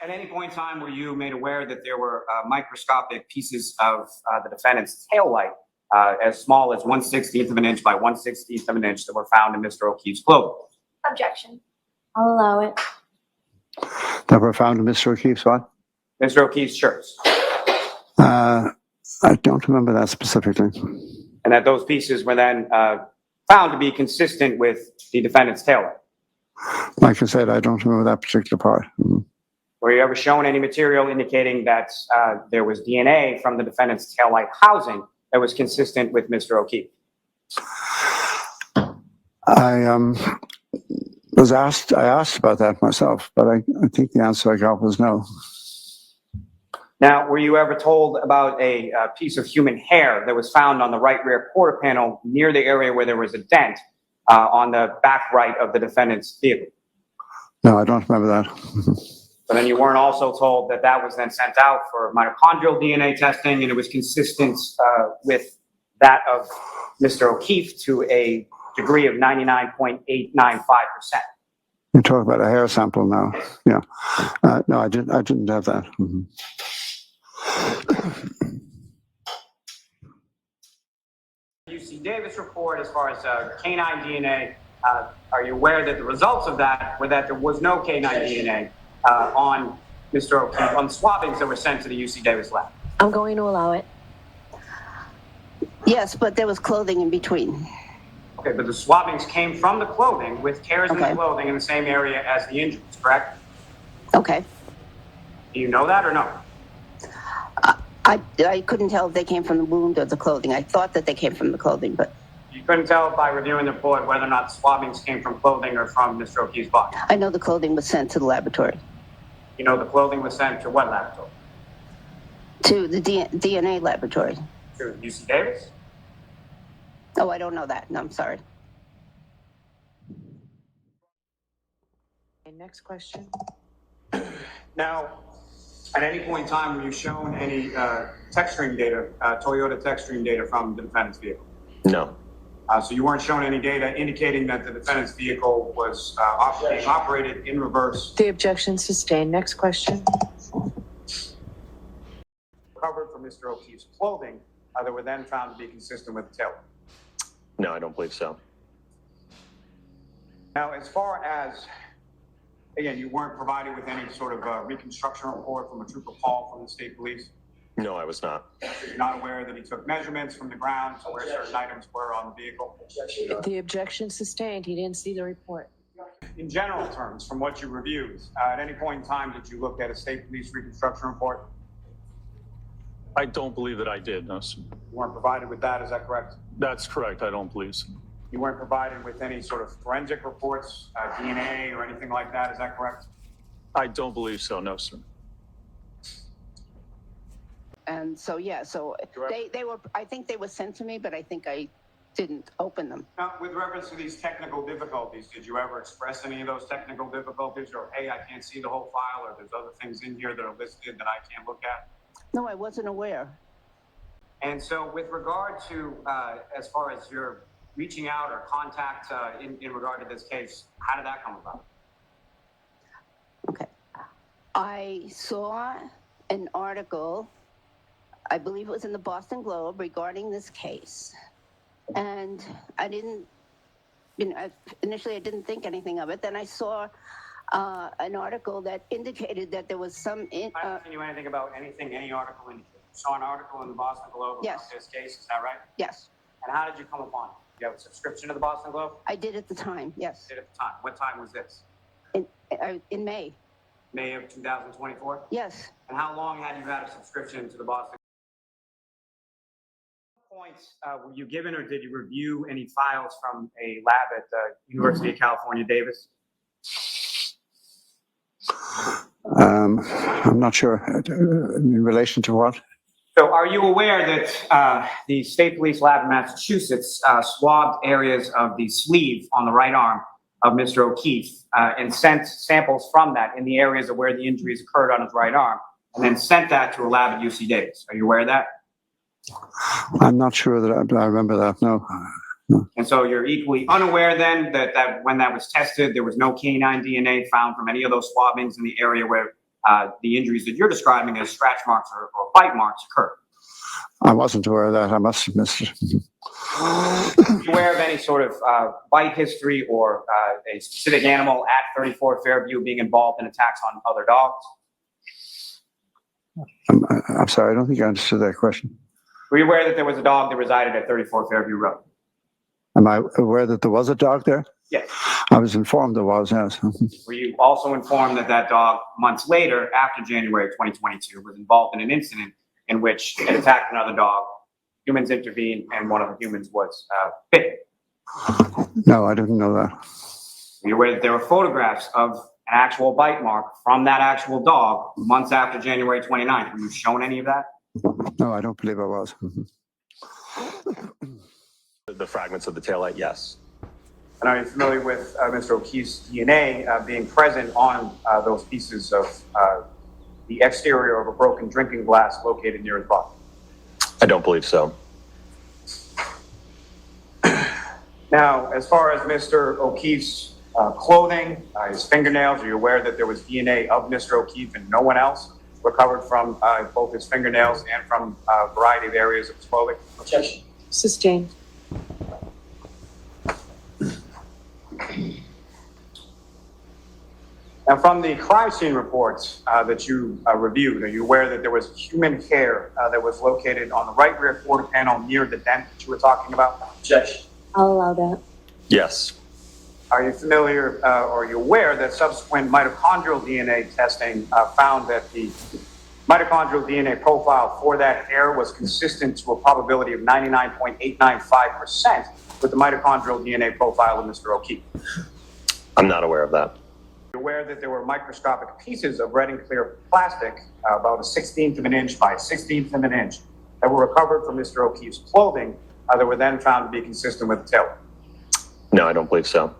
At any point in time were you made aware that there were microscopic pieces of the defendant's tail light as small as 1/60th of an inch by 1/60th of an inch that were found in Mr. O'Keefe's clothing? Objection. I'll allow it. That were found in Mr. O'Keefe's what? Mr. O'Keefe's shirts. I don't remember that specifically. And that those pieces were then found to be consistent with the defendant's tail light. Like I said, I don't remember that particular part. Were you ever shown any material indicating that there was DNA from the defendant's tail light housing that was consistent with Mr. O'Keefe? I asked about that myself, but I think the answer I got was no. Now, were you ever told about a piece of human hair that was found on the right rear quarter panel near the area where there was a dent on the back right of the defendant's vehicle? No, I don't remember that. But then you weren't also told that that was then sent out for mitochondrial DNA testing and it was consistent with that of Mr. O'Keefe to a degree of 99.895%. You're talking about a hair sample now. Yeah. No, I didn't have that. UC Davis report as far as canine DNA, are you aware that the results of that were that there was no canine DNA on Mr. O'Keefe, on swabbings that were sent to the UC Davis lab? I'm going to allow it. Yes, but there was clothing in between. Okay, but the swabbings came from the clothing with tears in the clothing in the same area as the injuries, correct? Okay. Do you know that or no? I couldn't tell if they came from the wound or the clothing. I thought that they came from the clothing, but You couldn't tell by reviewing the report whether or not the swabbings came from clothing or from Mr. O'Keefe's body? I know the clothing was sent to the laboratory. You know the clothing was sent to what laboratory? To the DNA laboratory. To UC Davis? Oh, I don't know that. No, I'm sorry. Okay, next question. Now, at any point in time, were you shown any text stream data, Toyota text stream data from the defendant's vehicle? No. So you weren't shown any data indicating that the defendant's vehicle was being operated in reverse, The objection sustained. Next question. covered from Mr. O'Keefe's clothing that were then found to be consistent with the tail. No, I don't believe so. Now, as far as, again, you weren't provided with any sort of reconstruction report from a Trooper Paul from the state police? No, I was not. You're not aware that he took measurements from the ground to where certain items were on the vehicle? The objection sustained. He didn't see the report. In general terms, from what you reviewed, at any point in time did you look at a state police reconstruction report? I don't believe that I did, no, sir. You weren't provided with that, is that correct? That's correct, I don't believe so. You weren't provided with any sort of forensic reports, DNA or anything like that, is that correct? I don't believe so, no, sir. And so, yeah, so they were, I think they were sent to me, but I think I didn't open them. Now, with reference to these technical difficulties, did you ever express any of those technical difficulties, or, hey, I can't see the whole file, or there's other things in here that are listed that I can't look at? No, I wasn't aware. And so with regard to, as far as your reaching out or contact in regard to this case, how did that come about? Okay. I saw an article, I believe it was in the Boston Globe, regarding this case. And I didn't, initially I didn't think anything of it. Then I saw an article that indicated that there was some... I'm not asking you anything about anything, any article indicated. You saw an article in the Boston Globe about this case, is that right? Yes. And how did you come upon it? You have a subscription to the Boston Globe? I did at the time, yes. You did at the time. What time was this? In May. May of 2024? Yes. And how long had you had a subscription to the Boston Globe? Points were you given, or did you review any files from a lab at the University of California, Davis? I'm not sure. In relation to what? So are you aware that the State Police Lab in Massachusetts swabbed areas of the sleeve on the right arm of Mr. O'Keefe and sent samples from that in the areas of where the injuries occurred on his right arm, and then sent that to a lab at UC Davis? Are you aware of that? I'm not sure that I remember that, no. And so you're equally unaware then that when that was tested, there was no canine DNA found from any of those swabbings in the area where the injuries that you're describing as scratch marks or bite marks occurred. I wasn't aware of that. I must have missed it. Are you aware of any sort of bite history or a specific animal at 34 Fairview being involved in attacks on other dogs? I'm sorry, I don't think I understood that question. Were you aware that there was a dog that resided at 34 Fairview Road? Am I aware that there was a dog there? Yes. I was informed there was, yes. Were you also informed that that dog, months later, after January of 2022, was involved in an incident in which it attacked another dog, humans intervened, and one of the humans was bitten? No, I didn't know that. Were you aware that there were photographs of an actual bite mark from that actual dog months after January 29th? Were you shown any of that? No, I don't believe I was. The fragments of the taillight, yes. And are you familiar with Mr. O'Keefe's DNA being present on those pieces of the exterior of a broken drinking glass located near his body? I don't believe so. Now, as far as Mr. O'Keefe's clothing, his fingernails, are you aware that there was DNA of Mr. O'Keefe and no one else recovered from both his fingernails and from a variety of areas of his clothing? Objection. Sustained. Now, from the crime scene reports that you reviewed, are you aware that there was human hair that was located on the right rear quarter panel near the dent that you were talking about? Objection. I'll allow that. Yes. Are you familiar or are you aware that subsequent mitochondrial DNA testing found that the mitochondrial DNA profile for that hair was consistent to a probability of 99.895% with the mitochondrial DNA profile of Mr. O'Keefe? I'm not aware of that. You're aware that there were microscopic pieces of red and clear plastic, about a 1/16 of an inch by a 1/16 of an inch, that were recovered from Mr. O'Keefe's clothing that were then found to be consistent with the tail? No, I don't believe so.